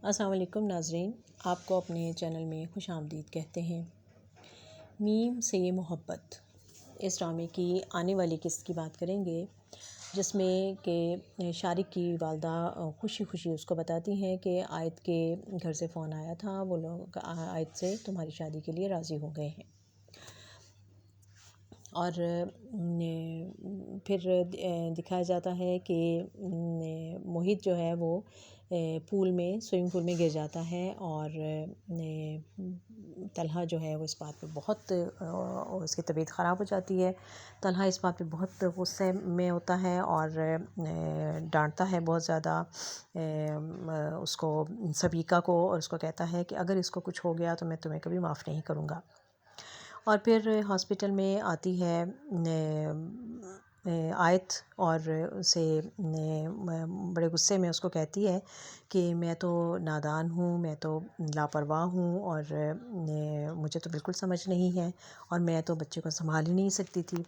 السلام علیکم ناظرین، آپ کو اپنے چینل میں خوش آمدید کہتے ہیں۔ میم سے محبت اس ڈرامے کی آنے والی قسط کی بات کریں گے، جس میں کہ شارق کی والدہ خوشی خوشی اس کو بتاتی ہیں کہ آیت کے گھر سے فون آیا تھا، وہ لوگ آیت سے تمہاری شادی کے لیے راضی ہو گئے ہیں۔ اور پھر دکھایا جاتا ہے کہ موہت جو ہے وہ سوئمنگ پول میں گر جاتا ہے، اور طلحہ جو ہے وہ اس بات پہ بہت اس کی طبیعت خراب ہو جاتی ہے۔ طلحہ اس بات پہ بہت غصے میں ہوتا ہے اور ڈانٹتا ہے بہت زیادہ اس کو، سبیکہ کو، اور اس کو کہتا ہے کہ اگر اس کو کچھ ہو گیا تو میں تمہیں کبھی معاف نہیں کروں گا۔ اور پھر ہاسپٹل میں آتی ہے آیت، اور اسے بڑے غصے میں اس کو کہتی ہے کہ میں تو نادان ہوں، میں تو لاپرواہ ہوں، اور مجھے تو بالکل سمجھ نہیں ہے، اور میں تو بچے کو سنبھال ہی نہیں سکتی تھی،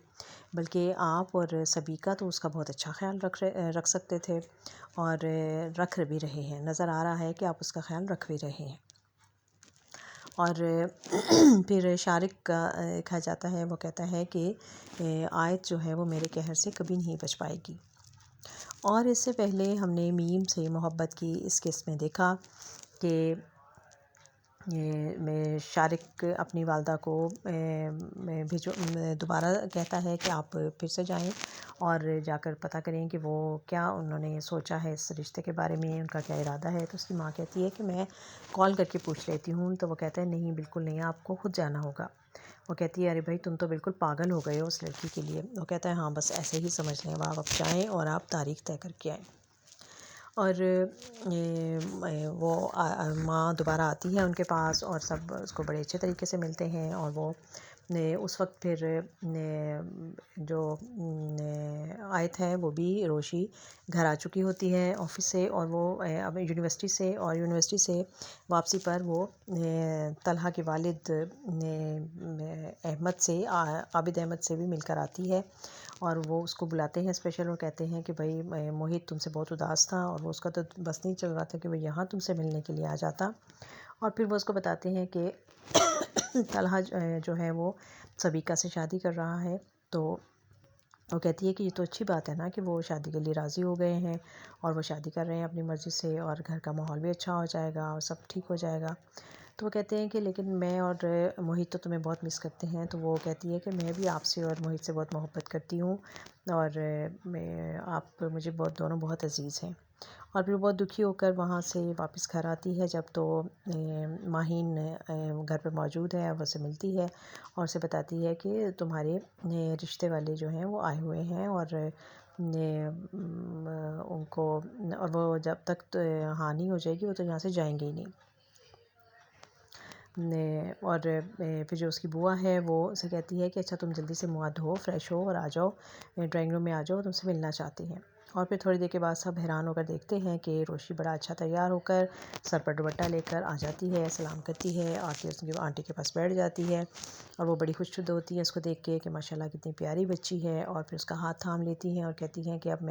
بلکہ آپ اور سبیکہ تو اس کا بہت اچھا خیال رکھ سکتے تھے، اور رکھ بھی رہے ہیں، نظر آ رہا ہے کہ آپ اس کا خیال رکھ بھی رہے ہیں۔ اور پھر شارق کا کہا جاتا ہے، وہ کہتا ہے کہ آیت جو ہے وہ میرے قہر سے کبھی نہیں بچ پائے گی۔ اور اس سے پہلے ہم نے میم سے محبت کی اس قسط میں دیکھا کہ شارق اپنی والدہ کو دوبارہ کہتا ہے کہ آپ پھر سے جائیں اور جا کر پتہ کریں کہ وہ کیا انہوں نے سوچا ہے اس رشتے کے بارے میں، ان کا کیا ارادہ ہے۔ تو اس کی ماں کہتی ہے کہ میں کال کر کے پوچھ لیتی ہوں، تو وہ کہتا ہے نہیں، بالکل نہیں، آپ کو خود جانا ہوگا۔ وہ کہتی ہے ارے بھائی تم تو بالکل پاگل ہو گئے ہو اس لڑکی کے لیے۔ وہ کہتا ہے ہاں بس ایسے ہی سمجھ لیں، آپ جائیں اور آپ تاریخ طے کر کے آئیں۔ اور وہ ماں دوبارہ آتی ہے ان کے پاس، اور سب اس کو بڑے اچھے طریقے سے ملتے ہیں، اور وہ اس وقت پھر جو آیت ہے وہ بھی روشی گھر آ چکی ہوتی ہے آفس سے، اور وہ اب یونیورسٹی سے واپسی پر وہ طلحہ کے والد عابد احمد سے بھی مل کر آتی ہے، اور وہ اس کو بلاتے ہیں اسپیشل، اور کہتے ہیں کہ بھائی موہت تم سے بہت اداس تھا، اور وہ اس کا تو بس نہیں چل رہا تھا کہ وہ یہاں تم سے ملنے کے لیے آ جاتا۔ اور پھر وہ اس کو بتاتے ہیں کہ طلحہ جو ہے وہ سبیکہ سے شادی کر رہا ہے، تو وہ کہتی ہے کہ یہ تو اچھی بات ہے نا کہ وہ شادی کے لیے راضی ہو گئے ہیں، اور وہ شادی کر رہے ہیں اپنی مرضی سے، اور گھر کا ماحول بھی اچھا ہو جائے گا، اور سب ٹھیک ہو جائے گا۔ تو وہ کہتے ہیں کہ لیکن میں اور موہت تو تمہیں بہت مس کرتے ہیں۔ تو وہ کہتی ہے کہ میں بھی آپ سے اور موہت سے بہت محبت کرتی ہوں، اور آپ مجھے دونوں بہت عزیز ہیں۔ اور پھر بہت دکھی ہو کر وہاں سے واپس گھر آتی ہے، جب تو ماہین گھر پہ موجود ہے، وہ اسے ملتی ہے اور اسے بتاتی ہے کہ تمہارے رشتے والے جو ہیں وہ آئے ہوئے ہیں، اور ان کو، اور وہ جب تک ہاں نہیں ہو جائے گی وہ تو یہاں سے جائیں گے ہی نہیں۔ اور پھر جو اس کی بوا ہے وہ اسے کہتی ہے کہ اچھا تم جلدی سے منہ ہاتھ دھو، فریش ہو اور آ جاؤ، ڈرائنگ روم میں آ جاؤ، تم سے ملنا چاہتے ہیں۔ اور پھر تھوڑی دیر کے بعد سب حیران ہو کر دیکھتے ہیں کہ روشی بڑا اچھا تیار ہو کر سر پر دوپٹہ لے کر آ جاتی ہے، سلام کرتی ہے، آ کے اس کی آنٹی کے پاس بیٹھ جاتی ہے، اور وہ بڑی خوش ہوتی ہے اس کو دیکھ کے کہ ماشاء اللہ کتنی پیاری بچی ہے، اور پھر اس کا ہاتھ تھام لیتی ہیں اور کہتی ہیں کہ اب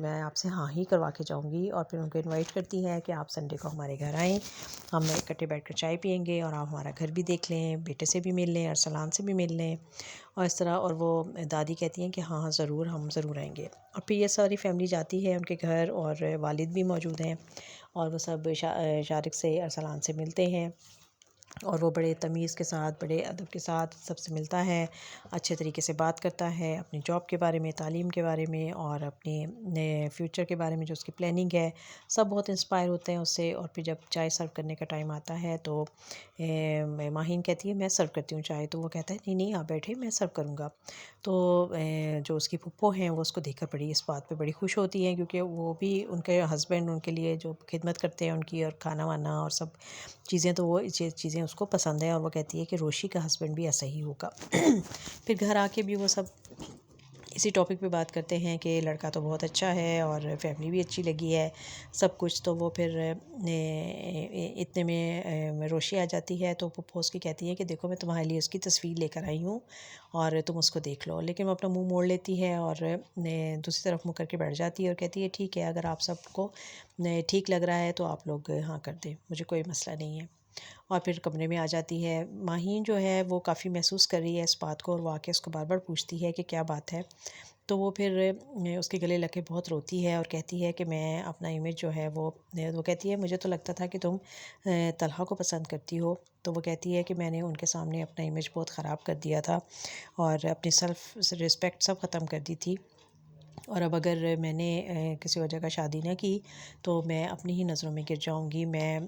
میں آپ سے ہاں ہی کروا کے جاؤں گی، اور پھر ان کو انوائٹ کرتی ہے کہ آپ سنڈے کو ہمارے گھر آئیں، ہم اکٹھے بیٹھ کر چائے پئیں گے، اور آپ ہمارا گھر بھی دیکھ لیں، بیٹے سے بھی مل لیں، ارسلان سے بھی مل لیں، اور اس طرح۔ اور وہ دادی کہتی ہیں کہ ہاں ضرور، ہم ضرور آئیں گے۔ اور پھر یہ ساری فیملی جاتی ہے ان کے گھر، اور والد بھی موجود ہیں، اور وہ سب شارق سے، ارسلان سے ملتے ہیں، اور وہ بڑے تمیز کے ساتھ، بڑے ادب کے ساتھ سب سے ملتا ہے، اچھے طریقے سے بات کرتا ہے اپنی جاب کے بارے میں، تعلیم کے بارے میں، اور اپنے فیوچر کے بارے میں جو اس کی پلاننگ ہے، سب بہت انسپائر ہوتے ہیں اس سے۔ اور پھر جب چائے سرو کرنے کا ٹائم آتا ہے تو ماہین کہتی ہے میں سرو کرتی ہوں چائے، تو وہ کہتا ہے نہیں نہیں آپ بیٹھے، میں سرو کروں گا۔ تو جو اس کی پھپھو ہیں وہ اس کو دیکھ کر بڑی اس بات پہ بڑی خوش ہوتی ہیں، کیونکہ وہ بھی ان کے ہسبینڈ ان کے لیے جو خدمت کرتے ہیں ان کی، اور کھانا وانا اور سب چیزیں، تو وہ چیزیں اس کو پسند ہیں، اور وہ کہتی ہے کہ روشی کا ہسبینڈ بھی ایسا ہی ہوگا۔ پھر گھر آ کے بھی وہ سب اسی ٹاپک پہ بات کرتے ہیں کہ لڑکا تو بہت اچھا ہے اور فیملی بھی اچھی لگی ہے سب کچھ، تو وہ پھر اتنے میں روشی آ جاتی ہے، تو پھپھو اس کی کہتی ہے کہ دیکھو میں تمہارے لیے اس کی تصویر لے کر آئی ہوں اور تم اس کو دیکھ لو، لیکن وہ اپنا منہ موڑ لیتی ہے اور دوسری طرف منہ کر کے بیٹھ جاتی ہے اور کہتی ہے ٹھیک ہے، اگر آپ سب کو ٹھیک لگ رہا ہے تو آپ لوگ ہاں کر دیں، مجھے کوئی مسئلہ نہیں ہے۔ اور پھر کمرے میں آ جاتی ہے ماہین جو ہے وہ کافی محسوس کر رہی ہے اس بات کو، اور وہ آ کے اس کو بار بار پوچھتی ہے کہ کیا بات ہے، تو وہ پھر اس کے گلے لگ کے بہت روتی ہے اور کہتی ہے کہ میں اپنا امیج جو ہے وہ کہتی ہے مجھے تو لگتا تھا کہ تم طلحہ کو پسند کرتی ہو، تو وہ کہتی ہے کہ میں نے ان کے سامنے اپنا امیج بہت خراب کر دیا تھا اور اپنی سیلف رسپیکٹ سب ختم کر دی تھی، اور اب اگر میں نے کسی اور جگہ شادی نہ کی تو میں اپنی ہی نظروں میں گر جاؤں گی، میں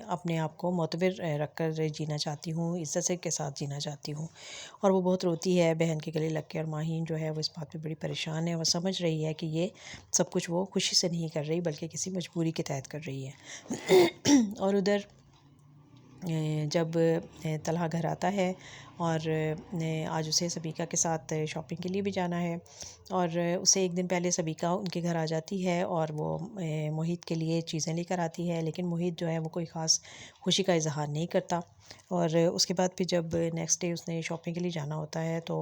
اپنے آپ کو معتبر رکھ کر جینا چاہتی ہوں، عزت سے کے ساتھ جینا چاہتی ہوں۔ اور وہ بہت روتی ہے بہن کے گلے لگ کے، اور ماہین جو ہے وہ اس بات پہ بڑی پریشان ہے، وہ سمجھ رہی ہے کہ یہ سب کچھ وہ خوشی سے نہیں کر رہی بلکہ کسی مجبوری کے تحت کر رہی ہے۔ اور ادھر جب طلحہ گھر آتا ہے اور آج اسے سبیکہ کے ساتھ شاپنگ کے لیے بھی جانا ہے، اور اسے ایک دن پہلے سبیکہ ان کے گھر آ جاتی ہے اور وہ محیط کے لیے چیزیں لے کر آتی ہے، لیکن محیط جو ہے وہ کوئی خاص خوشی کا اظہار نہیں کرتا، اور اس کے بعد پھر جب نیکسٹ ڈے اس نے شاپنگ کے لیے جانا ہوتا ہے تو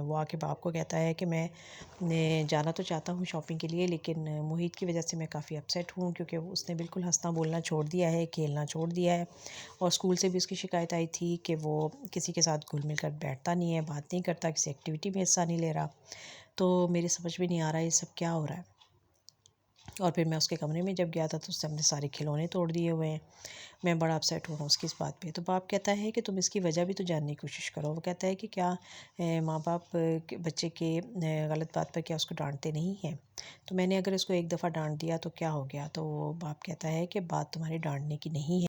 وہ آ کے باپ کو کہتا ہے کہ میں جانا تو چاہتا ہوں شاپنگ کے لیے، لیکن محیط کی وجہ سے میں کافی اپسیٹ ہوں، کیونکہ اس نے بالکل ہنسنا بولنا چھوڑ دیا ہے، کھیلنا چھوڑ دیا ہے، اور اسکول سے بھی اس کی شکایت آئی تھی کہ وہ کسی کے ساتھ گھل مل کر بیٹھتا نہیں ہے، بات نہیں کرتا، کسی ایکٹیویٹی میں حصہ نہیں لے رہا، تو میری سمجھ میں نہیں آ رہا یہ سب کیا ہو رہا ہے۔ اور پھر میں اس کے کمرے میں جب گیا تھا تو اس نے اپنے سارے کھلونے توڑ دیے ہوئے ہیں، میں بڑا اپسیٹ ہو رہا ہوں اس کی اس بات پہ، تو باپ کہتا ہے کہ تم اس کی وجہ بھی تو جاننے کی کوشش کرو، وہ کہتا ہے کہ کیا ماں باپ بچے کے غلط بات پر کیا اس کو ڈانٹتے نہیں ہیں، تو میں نے اگر اس کو ایک دفعہ ڈانٹ دیا تو کیا ہو گیا، تو باپ کہتا ہے کہ بات تمہارے ڈانٹنے کی نہیں ہے۔